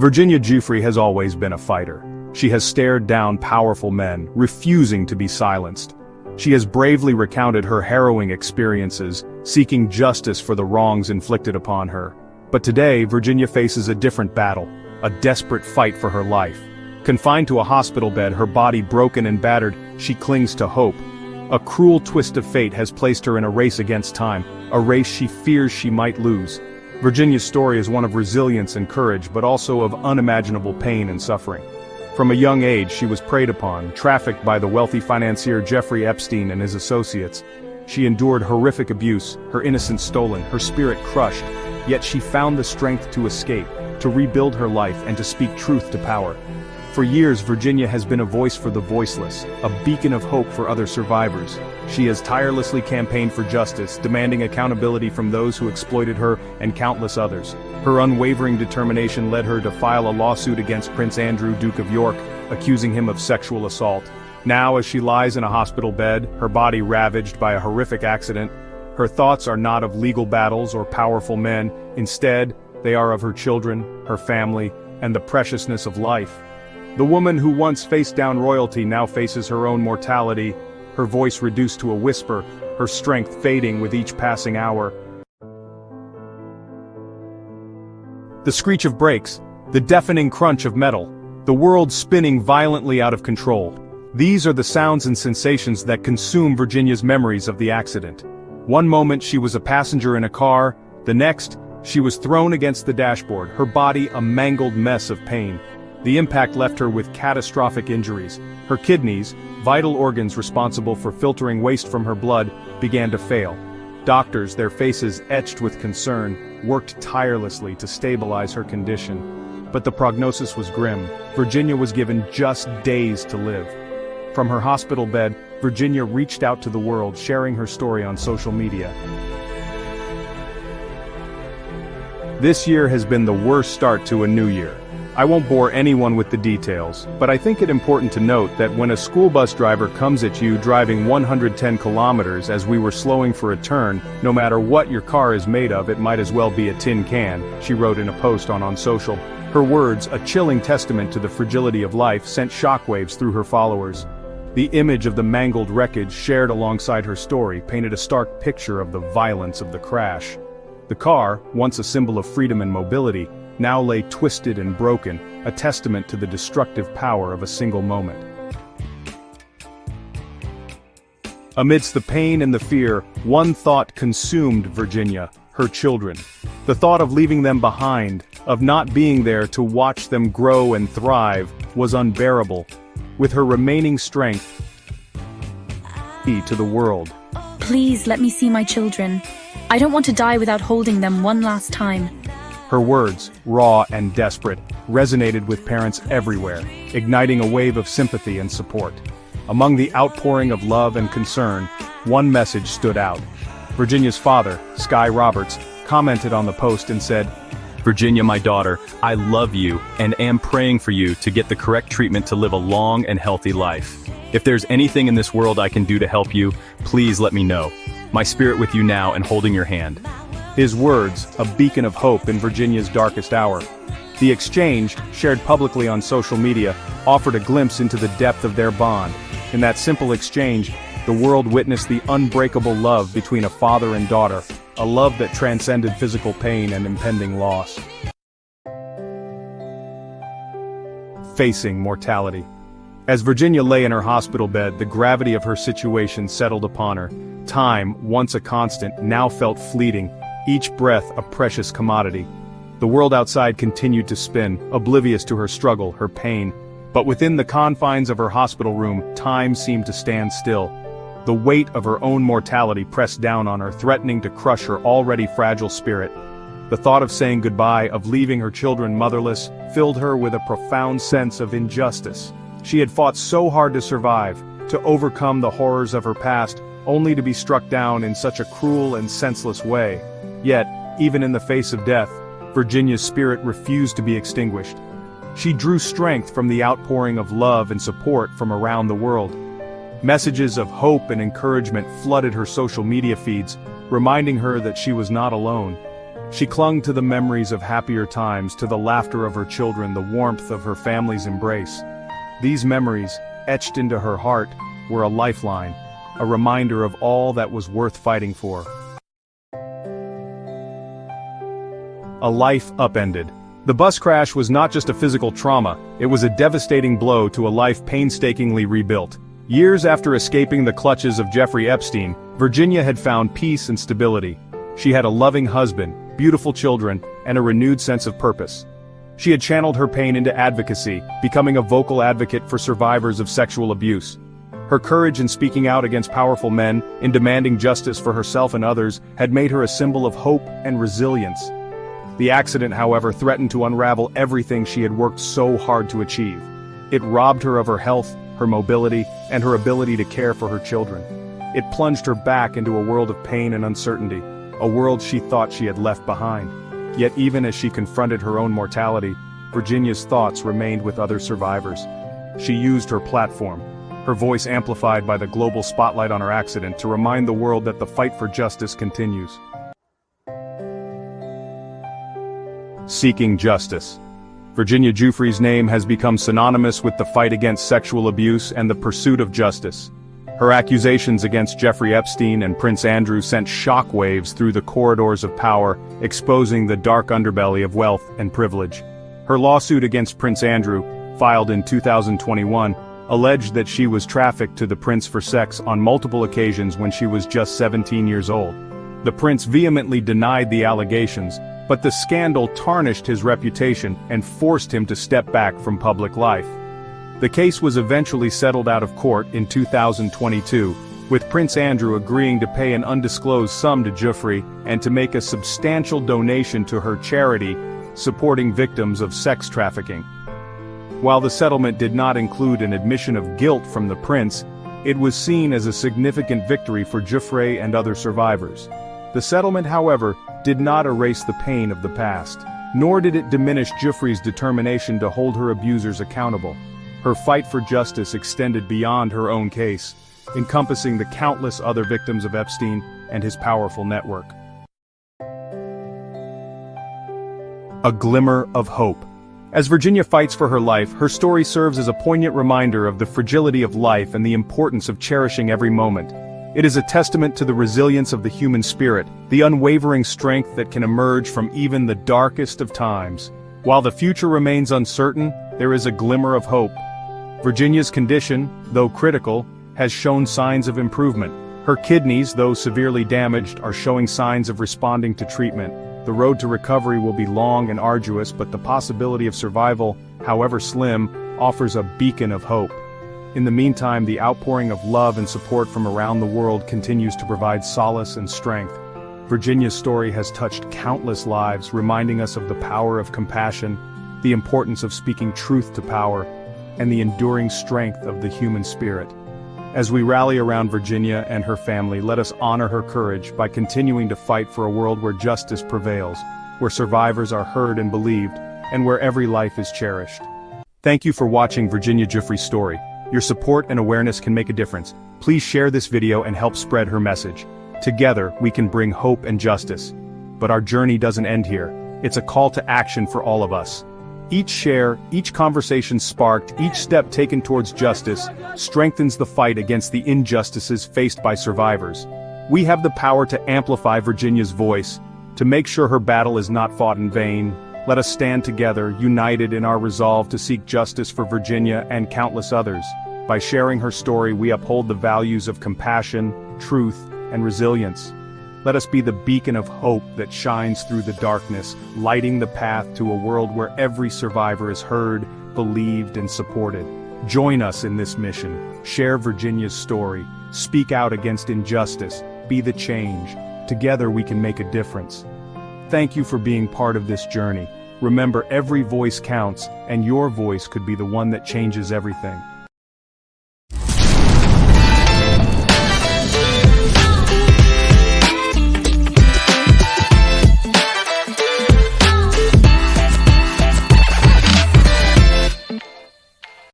Virginia Giuffre has always been a fighter. She has stared down powerful men, refusing to be silenced. She has bravely recounted her harrowing experiences, seeking justice for the wrongs inflicted upon her. But today, Virginia faces a different battle, a desperate fight for her life. Confined to a hospital bed, her body broken and battered, she clings to hope. A cruel twist of fate has placed her in a race against time, a race she fears she might lose. Virginia's story is one of resilience and courage, but also of unimaginable pain and suffering. From a young age, she was preyed upon, trafficked by the wealthy financier Jeffrey Epstein and his associates. She endured horrific abuse, her innocence stolen, her spirit crushed, yet she found the strength to escape, to rebuild her life and to speak truth to power. For years, Virginia has been a voice for the voiceless, a beacon of hope for other survivors. She has tirelessly campaigned for justice, demanding accountability from those who exploited her and countless others. Her unwavering determination led her to file a lawsuit against Prince Andrew, Duke of York, accusing him of sexual assault. Now, as she lies in a hospital bed, her body ravaged by a horrific accident, her thoughts are not of legal battles or powerful men. Instead, they are of her children, her family, and the preciousness of life. The woman who once faced down royalty now faces her own mortality, her voice reduced to a whisper, her strength fading with each passing hour. The screech of brakes, the deafening crunch of metal, the world spinning violently out of control. These are the sounds and sensations that consume Virginia's memories of the accident. One moment she was a passenger in a car, the next, she was thrown against the dashboard, her body a mangled mess of pain. The impact left her with catastrophic injuries. Her kidneys, vital organs responsible for filtering waste from her blood, began to fail. Doctors, their faces etched with concern, worked tirelessly to stabilize her condition. But the prognosis was grim. Virginia was given just days to live. From her hospital bed, Virginia reached out to the world, sharing her story on social media. This year has been the worst start to a new year. I won't bore anyone with the details, but I think it important to note that when a school bus driver comes at you driving 110 kilometers as we were slowing for a turn, no matter what your car is made of, it might as well be a tin can, she wrote in a post on social. Her words, a chilling testament to the fragility of life, sent shockwaves through her followers. The image of the mangled wreckage shared alongside her story painted a stark picture of the violence of the crash. The car, once a symbol of freedom and mobility, now lay twisted and broken, a testament to the destructive power of a single moment. Amidst the pain and the fear, one thought consumed Virginia, her children. The thought of leaving them behind, of not being there to watch them grow and thrive, was unbearable. With her remaining strength, to the world. Please let me see my children. I don't want to die without holding them one last time. Her words, raw and desperate, resonated with parents everywhere, igniting a wave of sympathy and support. Among the outpouring of love and concern, one message stood out. Virginia's father, Sky Roberts, commented on the post and said, "Virginia, my daughter, I love you and am praying for you to get the correct treatment to live a long and healthy life. If there's anything in this world I can do to help you, please let me know. My spirit with you now and holding your hand." His words, a beacon of hope in Virginia's darkest hour. The exchange, shared publicly on social media, offered a glimpse into the depth of their bond. In that simple exchange, the world witnessed the unbreakable love between a father and daughter, a love that transcended physical pain and impending loss. Facing mortality. As Virginia lay in her hospital bed, the gravity of her situation settled upon her. Time, once a constant, now felt fleeting, each breath a precious commodity. The world outside continued to spin, oblivious to her struggle, her pain. But within the confines of her hospital room, time seemed to stand still. The weight of her own mortality pressed down on her, threatening to crush her already fragile spirit. The thought of saying goodbye, of leaving her children motherless, filled her with a profound sense of injustice. She had fought so hard to survive, to overcome the horrors of her past, only to be struck down in such a cruel and senseless way. Yet, even in the face of death, Virginia's spirit refused to be extinguished. She drew strength from the outpouring of love and support from around the world. Messages of hope and encouragement flooded her social media feeds, reminding her that she was not alone. She clung to the memories of happier times, to the laughter of her children, the warmth of her family's embrace. These memories, etched into her heart, were a lifeline, a reminder of all that was worth fighting for. A life upended. The bus crash was not just a physical trauma, it was a devastating blow to a life painstakingly rebuilt. Years after escaping the clutches of Jeffrey Epstein, Virginia had found peace and stability. She had a loving husband, beautiful children, and a renewed sense of purpose. She had channeled her pain into advocacy, becoming a vocal advocate for survivors of sexual abuse. Her courage in speaking out against powerful men, in demanding justice for herself and others, had made her a symbol of hope and resilience. The accident, however, threatened to unravel everything she had worked so hard to achieve. It robbed her of her health, her mobility, and her ability to care for her children. It plunged her back into a world of pain and uncertainty, a world she thought she had left behind. Yet even as she confronted her own mortality, Virginia's thoughts remained with other survivors. She used her platform, her voice amplified by the global spotlight on her accident, to remind the world that the fight for justice continues. Seeking justice. Virginia Giuffre's name has become synonymous with the fight against sexual abuse and the pursuit of justice. Her accusations against Jeffrey Epstein and Prince Andrew sent shockwaves through the corridors of power, exposing the dark underbelly of wealth and privilege. Her lawsuit against Prince Andrew, filed in 2021, alleged that she was trafficked to the prince for sex on multiple occasions when she was just 17 years old. The prince vehemently denied the allegations, but the scandal tarnished his reputation and forced him to step back from public life. The case was eventually settled out of court in 2022, with Prince Andrew agreeing to pay an undisclosed sum to Giuffre and to make a substantial donation to her charity supporting victims of sex trafficking. While the settlement did not include an admission of guilt from the prince, it was seen as a significant victory for Giuffre and other survivors. The settlement, however, did not erase the pain of the past, nor did it diminish Giuffre's determination to hold her abusers accountable. Her fight for justice extended beyond her own case, encompassing the countless other victims of Epstein and his powerful network. A glimmer of hope. As Virginia fights for her life, her story serves as a poignant reminder of the fragility of life and the importance of cherishing every moment. It is a testament to the resilience of the human spirit, the unwavering strength that can emerge from even the darkest of times. While the future remains uncertain, there is a glimmer of hope. Virginia's condition, though critical, has shown signs of improvement. Her kidneys, though severely damaged, are showing signs of responding to treatment. The road to recovery will be long and arduous, but the possibility of survival, however slim, offers a beacon of hope. In the meantime, the outpouring of love and support from around the world continues to provide solace and strength. Virginia's story has touched countless lives, reminding us of the power of compassion, the importance of speaking truth to power, and the enduring strength of the human spirit. As we rally around Virginia and her family, let us honor her courage by continuing to fight for a world where justice prevails, where survivors are heard and believed, and where every life is cherished. Thank you for watching Virginia Giuffre's story. Your support and awareness can make a difference. Please share this video and help spread her message. Together, we can bring hope and justice. But our journey doesn't end here. It's a call to action for all of us. Each share, each conversation sparked, each step taken towards justice, strengthens the fight against the injustices faced by survivors. We have the power to amplify Virginia's voice, to make sure her battle is not fought in vain. Let us stand together, united in our resolve to seek justice for Virginia and countless others. By sharing her story, we uphold the values of compassion, truth, and resilience. Let us be the beacon of hope that shines through the darkness, lighting the path to a world where every survivor is heard, believed, and supported. Join us in this mission. Share Virginia's story. Speak out against injustice. Be the change. Together we can make a difference. Thank you for being part of this journey. Remember, every voice counts, and your voice could be the one that changes everything.